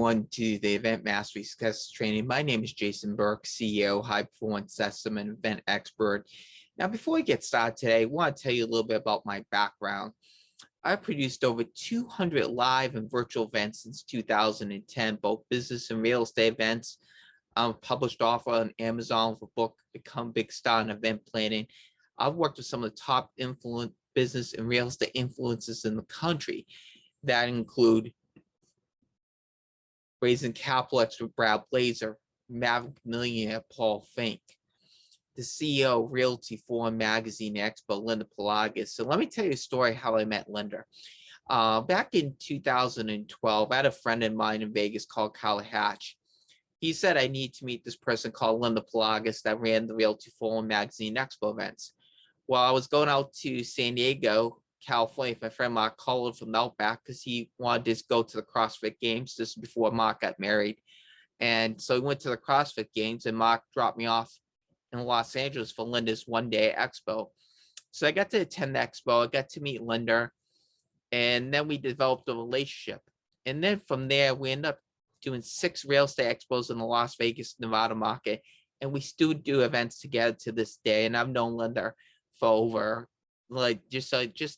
One to the Event Mastery Success Training. My name is Jason Burke, CEO, High Performance System and Event Expert. Now, before we get started today, I want to tell you a little bit about my background. I've produced over 200 live and virtual events since 2010, both business and real estate events. I'm a published author on Amazon with a book, Become Big Star in Event Planning. I've worked with some of the top business and real estate influencers in the country that include Raising Capital expert Brad Blazer, Maverick millionaire Paul Fink, the CEO of Realty Forum Magazine Expo, Linda Pelagas. So let me tell you a story how I met Linda. Back in 2012, I had a friend of mine in Vegas called Kyle Hatch. He said I need to meet this person called Linda Pelagas that ran the Realty Forum Magazine Expo events. Well, I was going out to San Diego, California, my friend Mark called from Outback because he wanted to go to the CrossFit Games. This is before Mark got married. And so we went to the CrossFit Games and Mark dropped me off in Los Angeles for Linda's one-day expo. So I got to attend the expo. I got to meet Linda, and then we developed a relationship. And then from there, we ended up doing 6 real estate expos in the Las Vegas, Nevada market. And we still do events together to this day. And I've known Linda for over just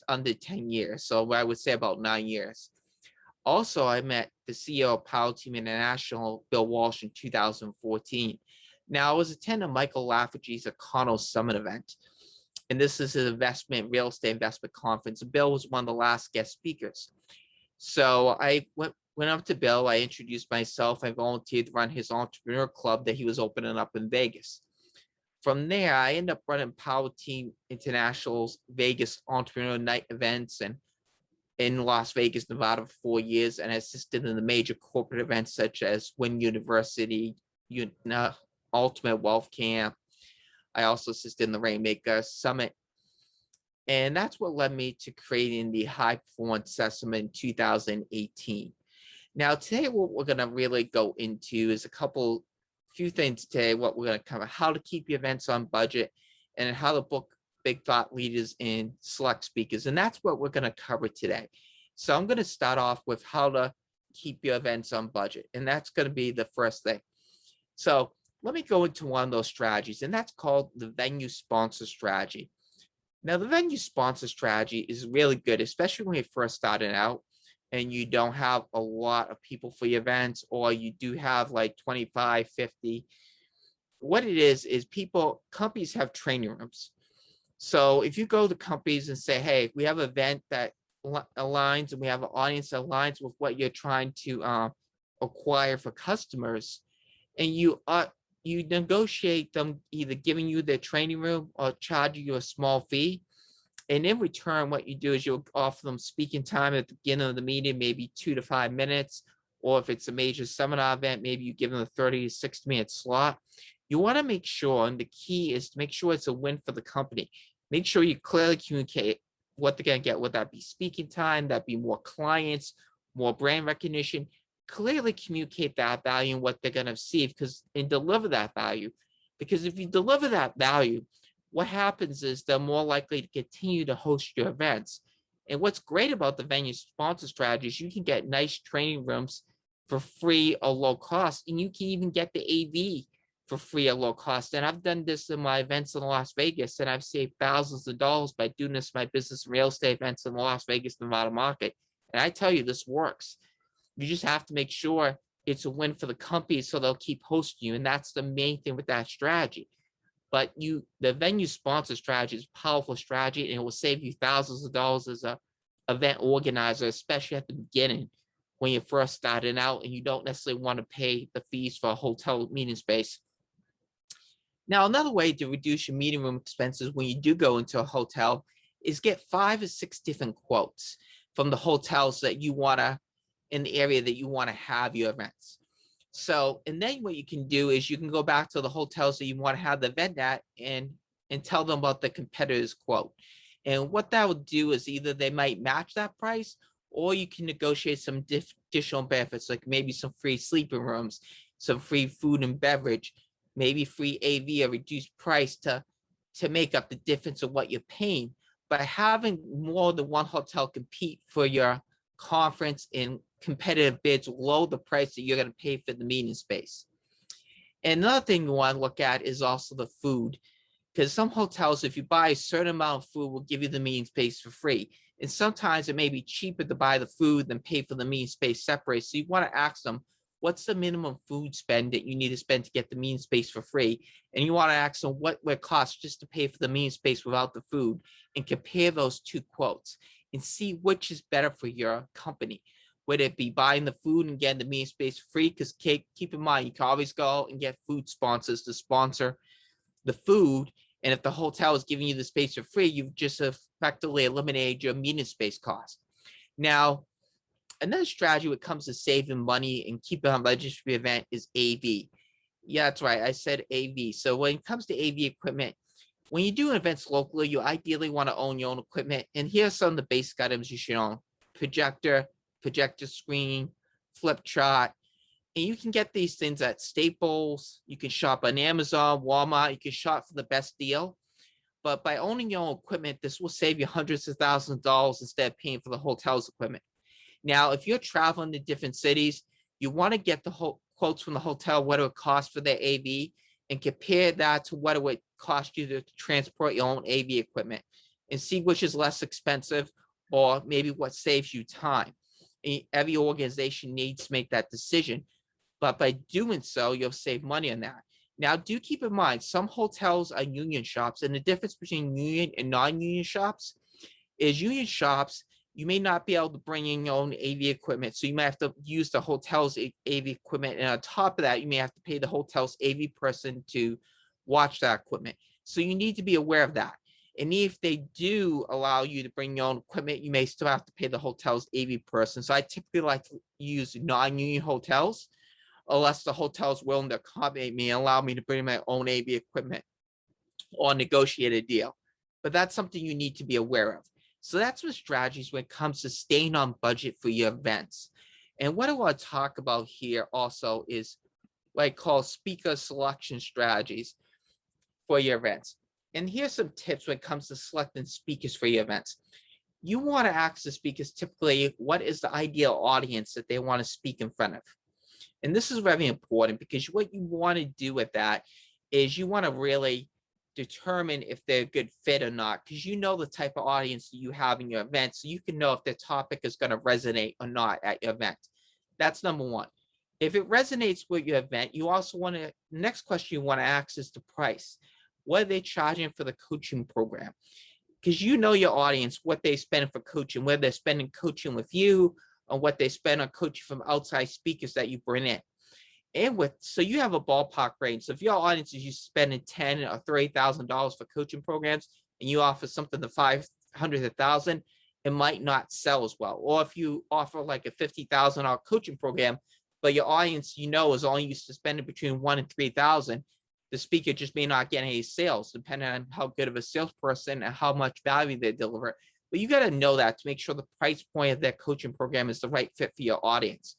under 10 years. So I would say about 9 years. Also, I met the CEO of Power Team International, Bill Walsh, in 2014. Now, I was attending Michael Lafferty's Econo Summit event. And this is an real estate investment conference. Bill was one of the last guest speakers. So I went up to Bill. I introduced myself. I volunteered to run his entrepreneur club that he was opening up in Vegas. From there, I ended up running Power Team International's Vegas Entrepreneur Night events and in Las Vegas, Nevada for 4 years, and I assisted in the major corporate events such as Win University, Ultimate Wealth Camp. I also assisted in the Rainmaker Summit. And that's what led me to creating the High Performance System in 2018. Now, today, what we're going to really go into is few things today, what we're going to cover, how to keep your events on budget, and how to book big thought leaders and select speakers. And that's what we're going to cover today. So I'm going to start off with how to keep your events on budget. And that's going to be the first thing. So let me go into one of those strategies, and that's called the venue sponsor strategy. Now, the venue sponsor strategy is really good, especially when you're first starting out and you don't have a lot of people for your events, or you do have like 25, 50. What it is companies have training rooms. So if you go to companies and say, hey, we have an event that aligns and we have an audience that aligns with what you're trying to acquire for customers, and you negotiate them either giving you their training room or charging you a small fee. And in return, what you do is you'll offer them speaking time at the beginning of the meeting, maybe 2 to 5 minutes. Or if it's a major seminar event, maybe you give them a 30 to 60-minute slot. You want to make sure, and the key is to make sure it's a win for the company. Make sure you clearly communicate what they're going to get. Would that be speaking time? That be more clients, more brand recognition? Clearly communicate that value and what they're going to receive, and deliver that value. Because if you deliver that value, what happens is they're more likely to continue to host your events. And what's great about the venue sponsor strategy is you can get nice training rooms for free or low cost, and you can even get the AV for free or low cost. And I've done this in my events in Las Vegas, and I've saved thousands of dollars by doing this in my business and real estate events in the Las Vegas, Nevada market. And I tell you, this works. You just have to make sure it's a win for the company so they'll keep hosting you. And that's the main thing with that strategy. But the venue sponsor strategy is a powerful strategy, and it will save you thousands of dollars as an event organizer, especially at the beginning when you're first starting out and you don't necessarily want to pay the fees for a hotel meeting space. Now, another way to reduce your meeting room expenses when you do go into a hotel is get 5 or 6 different quotes from the hotels that you want to, in the area that you want to have your events. So, and then what you can do is you can go back to the hotels that you want to have the event at and tell them about the competitor's quote. And what that will do is either they might match that price, or you can negotiate some additional benefits, like maybe some free sleeping rooms, some free food and beverage, maybe free AV, a reduced price to make up the difference of what you're paying. By having more than one hotel compete for your conference and competitive bids below the price that you're going to pay for the meeting space. And another thing you want to look at is also the food, because some hotels, if you buy a certain amount of food, will give you the meeting space for free. And sometimes it may be cheaper to buy the food than pay for the meeting space separate. So you want to ask them, what's the minimum food spend that you need to spend to get the meeting space for free? And you want to ask them what would it cost just to pay for the meeting space without the food, and compare those two quotes and see which is better for your company. Would it be buying the food and getting the meeting space free? Because keep in mind, you can always go and get food sponsors to sponsor the food. And if the hotel is giving you the space for free, you've just effectively eliminated your meeting space cost. Now, another strategy when it comes to saving money and keeping on budget for the event is AV. Yeah, that's right. I said AV. So when it comes to AV equipment, when you do events locally, you ideally want to own your own equipment. And here are some of the basic items you should own: projector screen, flip chart. And you can get these things at Staples. You can shop on Amazon, Walmart. You can shop for the best deal. But by owning your own equipment, this will save you hundreds of thousands of dollars instead of paying for the hotel's equipment. Now, if you're traveling to different cities, you want to get the quotes from the hotel, what it would cost for their AV, and compare that to what it would cost you to transport your own AV equipment, and see which is less expensive or maybe what saves you time. Every organization needs to make that decision, but by doing so, you'll save money on that. Now, do keep in mind, some hotels are union shops, and the difference between union and non-union shops is union shops, you may not be able to bring in your own AV equipment, so you might have to use the hotel's AV equipment, and on top of that, you may have to pay the hotel's AV person to watch that equipment. So you need to be aware of that. And if they do allow you to bring your own equipment, you may still have to pay the hotel's AV person. So I typically like to use non-union hotels, unless the hotel is willing to accommodate me and allow me to bring my own AV equipment or negotiate a deal. But that's something you need to be aware of. So that's what strategies when it comes to staying on budget for your events. And what I want to talk about here also is what I call speaker selection strategies for your events. And here's some tips when it comes to selecting speakers for your events. You want to ask the speakers typically what is the ideal audience that they want to speak in front of. And this is very important, because what you want to do with that is you want to really determine if they're a good fit or not, because you know the type of audience that you have in your event, so you can know if the topic is going to resonate or not at your event. That's number one. If it resonates with your event, you also want to, the next question you want to ask is the price. What are they charging for the coaching program? Because you know your audience, what they spend for coaching, whether they're spending coaching with you or what they spend on coaching from outside speakers that you bring in. And so you have a ballpark range. So if your audience is you spending $10,000 or $30,000 for coaching programs, and you offer something to $500 to $1,000, it might not sell as well. Or if you offer like a $50,000 coaching program, but your audience is only used to spending between $1,000 and $3,000, the speaker just may not get any sales, depending on how good of a salesperson and how much value they deliver. But you got to know that to make sure the price point of that coaching program is the right fit for your audience.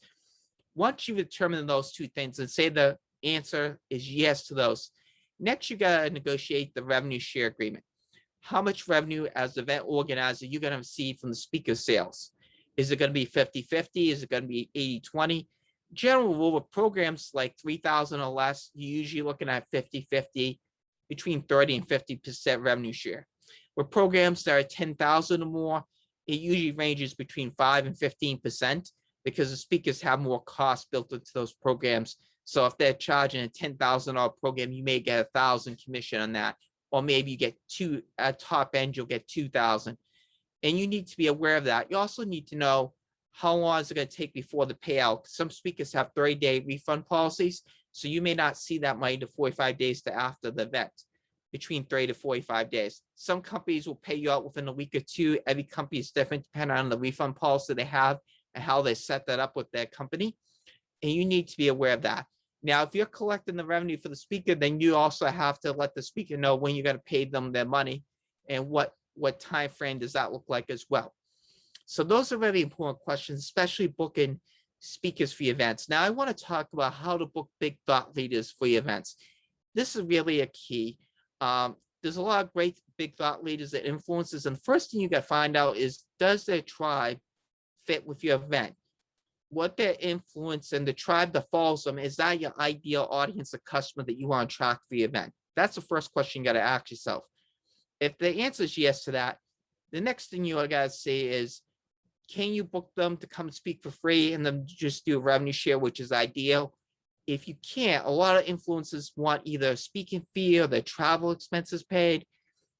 Once you've determined those two things and say the answer is yes to those, next you got to negotiate the revenue share agreement. How much revenue as the event organizer you're going to receive from the speaker sales? Is it going to be 50-50? Is it going to be 80-20? General rule of programs like 3,000 or less, you're usually looking at 50-50, between 30 and 50% revenue share. With programs that are 10,000 or more, it usually ranges between 5 and 15%, because the speakers have more costs built into those programs. So if they're charging a $10,000 program, you may get $1,000 commission on that, or maybe you get at top end, you'll get 2,000. And you need to be aware of that. You also need to know how long is it going to take before the payout. Some speakers have 30-day refund policies, so you may not see that money to 45 days to after the event, between 30 to 45 days. Some companies will pay you out within a week or two. Every company is different depending on the refund policy they have and how they set that up with their company. And you need to be aware of that. Now, if you're collecting the revenue for the speaker, then you also have to let the speaker know when you're going to pay them their money and what time frame does that look like as well. So those are very important questions, especially booking speakers for your events. Now, I want to talk about how to book big thought leaders for your events. This is really a key. There's a lot of great big thought leaders that influences. And the first thing you got to find out is, does their tribe fit with your event? what their influence and the tribe that follows them, is that your ideal audience, the customer that you want to attract for the event? That's the first question you got to ask yourself. If the answer is yes to that, the next thing you got to say is, can you book them to come speak for free and then just do a revenue share, which is ideal? If you can't, a lot of influencers want either a speaking fee or their travel expenses paid.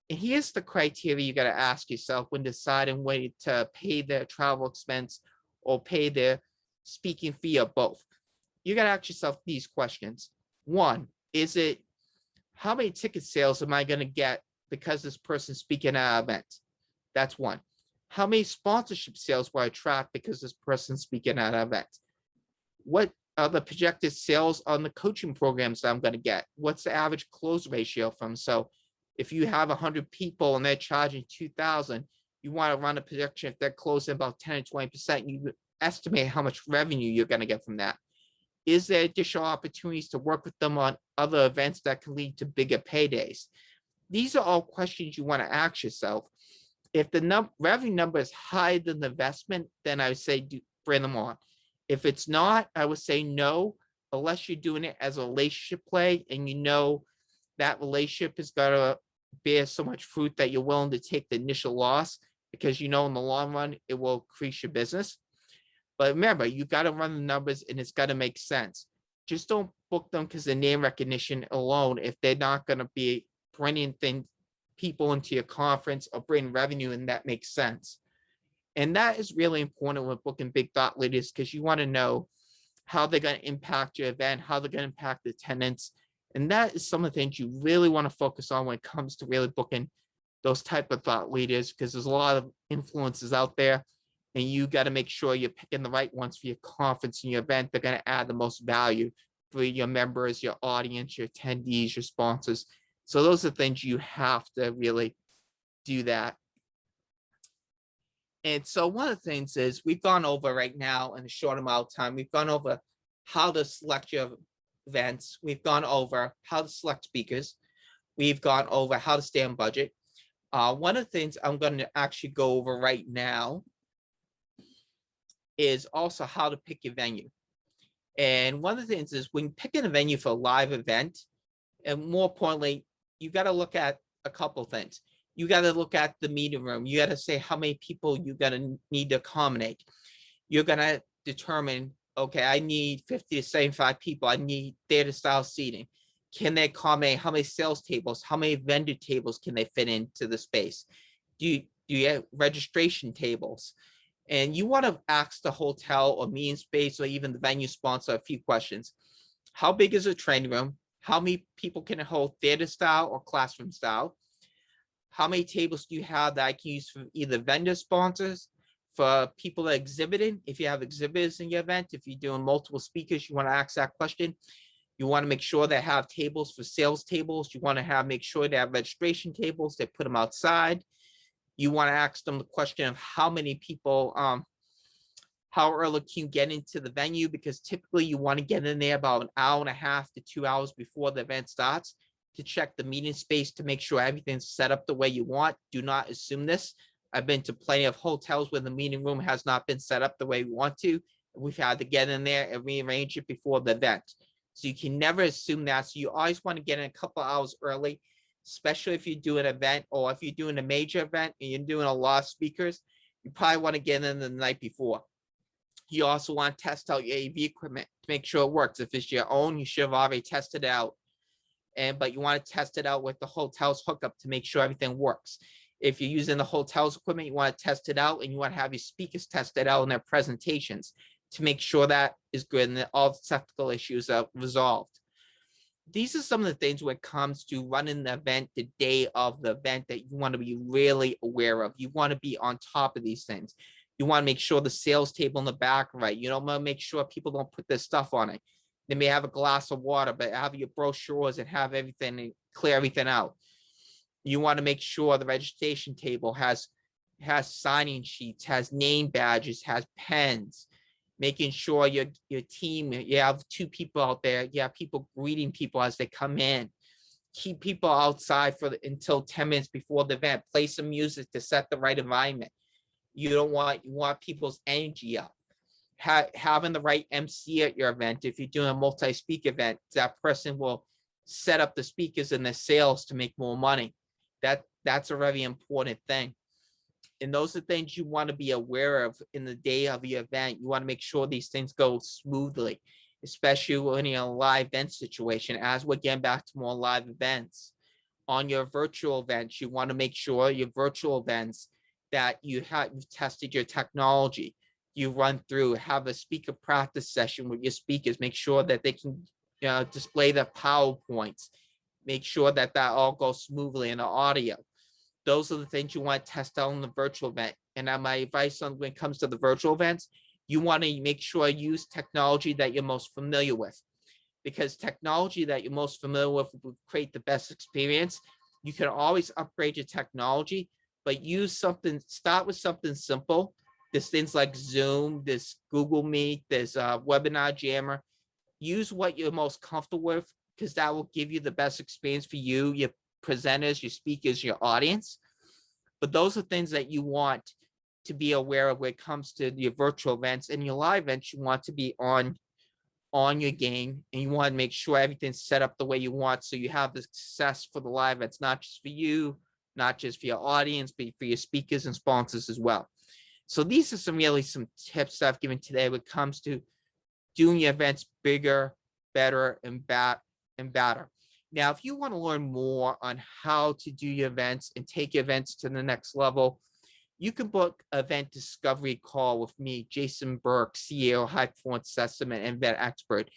And here's the criteria you got to ask yourself when deciding whether to pay their travel expense or pay their speaking fee, or both. You got to ask yourself these questions. One, is it, how many ticket sales am I going to get because this person's speaking at an event? That's one. How many sponsorship sales will I attract because this person's speaking at an event? What are the projected sales on the coaching programs that I'm going to get? What's the average close ratio from? So if you have 100 people and they're charging 2,000, you want to run a projection. If they're closing about 10 or 20%, you estimate how much revenue you're going to get from that. Is there additional opportunities to work with them on other events that can lead to bigger paydays? These are all questions you want to ask yourself. If the revenue number is higher than the investment, then I would say bring them on. If it's not, I would say no, unless you're doing it as a relationship play and you know that relationship is going to bear so much fruit that you're willing to take the initial loss, because you know in the long run it will increase your business. But remember, you got to run the numbers and it's got to make sense. Just don't book them because of name recognition alone if they're not going to be bringing people into your conference or bring revenue, and that makes sense. And that is really important with booking big thought leaders, because you want to know how they're going to impact your event, how they're going to impact the attendance. And that is some of the things you really want to focus on when it comes to really booking those type of thought leaders, because there's a lot of influences out there, and you got to make sure you're picking the right ones for your conference and your event. They're going to add the most value for your members, your audience, your attendees, your sponsors. So those are things you have to really do that. And so one of the things is, we've gone over right now in a short amount of time, we've gone over how to select your events. We've gone over how to select speakers. We've gone over how to stay on budget. One of the things I'm going to actually go over right now is also how to pick your venue. And one of the things is, when picking a venue for a live event, and more importantly, you got to look at a couple things. You got to look at the meeting room. You got to say how many people you got to need to accommodate. You're going to determine, okay, I need 50 to 75 people. I need theater style seating. Can they accommodate how many sales tables? How many vendor tables can they fit into the space? Do you have registration tables? And you want to ask the hotel or meeting space or even the venue sponsor a few questions. How big is the training room? How many people can it hold, theater style or classroom style? How many tables do you have that I can use for either vendor sponsors, for people that are exhibiting? If you have exhibitors in your event, if you're doing multiple speakers, you want to ask that question. You want to make sure they have tables for sales tables. You want to make sure they have registration tables. They put them outside. You want to ask them the question of how many people, how early can you get into the venue? Because typically you want to get in there about an hour and a half to 2 hours before the event starts to check the meeting space to make sure everything's set up the way you want. Do not assume this. I've been to plenty of hotels where the meeting room has not been set up the way we want to. We've had to get in there and rearrange it before the event. So you can never assume that. So you always want to get in a couple hours early, especially if you do an event, or if you're doing a major event and you're doing a lot of speakers, you probably want to get in the night before. You also want to test out your AV equipment to make sure it works. If it's your own, you should have already tested it out. But you want to test it out with the hotel's hookup to make sure everything works. If you're using the hotel's equipment, you want to test it out, and you want to have your speakers test it out in their presentations to make sure that is good and that all the technical issues are resolved. These are some of the things when it comes to running the event the day of the event that you want to be really aware of. You want to be on top of these things. You want to make sure the sales table in the back, right? You don't want to make sure people don't put their stuff on it. They may have a glass of water, but have your brochures and have everything and clear everything out. You want to make sure the registration table has signing sheets, has name badges, has pens, making sure your team, you have 2 people out there, you have people greeting people as they come in. Keep people outside until 10 minutes before the event. Play some music to set the right environment. You want people's energy up. having the right MC at your event. If you're doing a multi-speak event, that person will set up the speakers and the sales to make more money. That's a very important thing. And those are things you want to be aware of in the day of your event. You want to make sure these things go smoothly, especially when you're in a live event situation. As we're getting back to more live events, on your virtual events, you want to make sure your virtual events that you've tested your technology. You run through, have a speaker practice session with your speakers, make sure that they can display their PowerPoints, make sure that all goes smoothly in the audio. Those are the things you want to test out in the virtual event. And my advice on when it comes to the virtual events, you want to make sure you use technology that you're most familiar with, because technology that you're most familiar with will create the best experience. You can always upgrade your technology, but start with something simple. There's things like Zoom, there's Google Meet, there's Webinar Jammer. Use what you're most comfortable with, because that will give you the best experience for you, your presenters, your speakers, your audience. But those are things that you want to be aware of when it comes to your virtual events. And your live events, you want to be on your game, and you want to make sure everything's set up the way you want, so you have the success for the live events, not just for you, not just for your audience, but for your speakers and sponsors as well. So these are some tips that I've given today when it comes to doing your events bigger, better, and better. Now, if you want to learn more on how to do your events and take your events to the next level, you can book an event discovery call with me, Jason Burke, CEO, High Performance Assessment and Event Expert.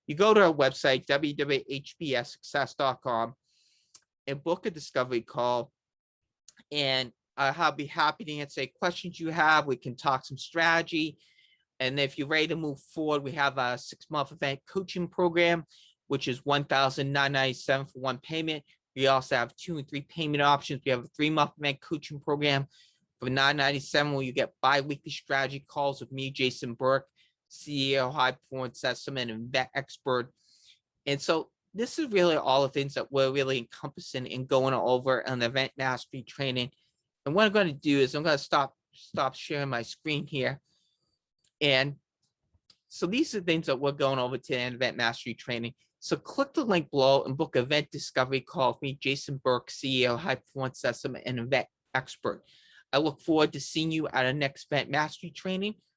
You go to our website, www.hbssuccess.com, and book a discovery call. And I'll be happy to answer any questions you have. We can talk some strategy. And if you're ready to move forward, we have a 6-month event coaching program, which is $1,997 for one payment. We also have 2 and 3 payment options. We have a 3-month event coaching program for $997, where you get bi-weekly strategy calls with me, Jason Burke, CEO, High Performance Assessment and Event Expert. And so this is really all the things that we're really encompassing and going over an event mastery training. And what I'm going to do is I'm going to stop sharing my screen here. And so these are things that we're going over to an event mastery training. So click the link below and book an event discovery call with me, Jason Burke, CEO, High Performance Assessment and Event Expert. I look forward to seeing you at our next event mastery training,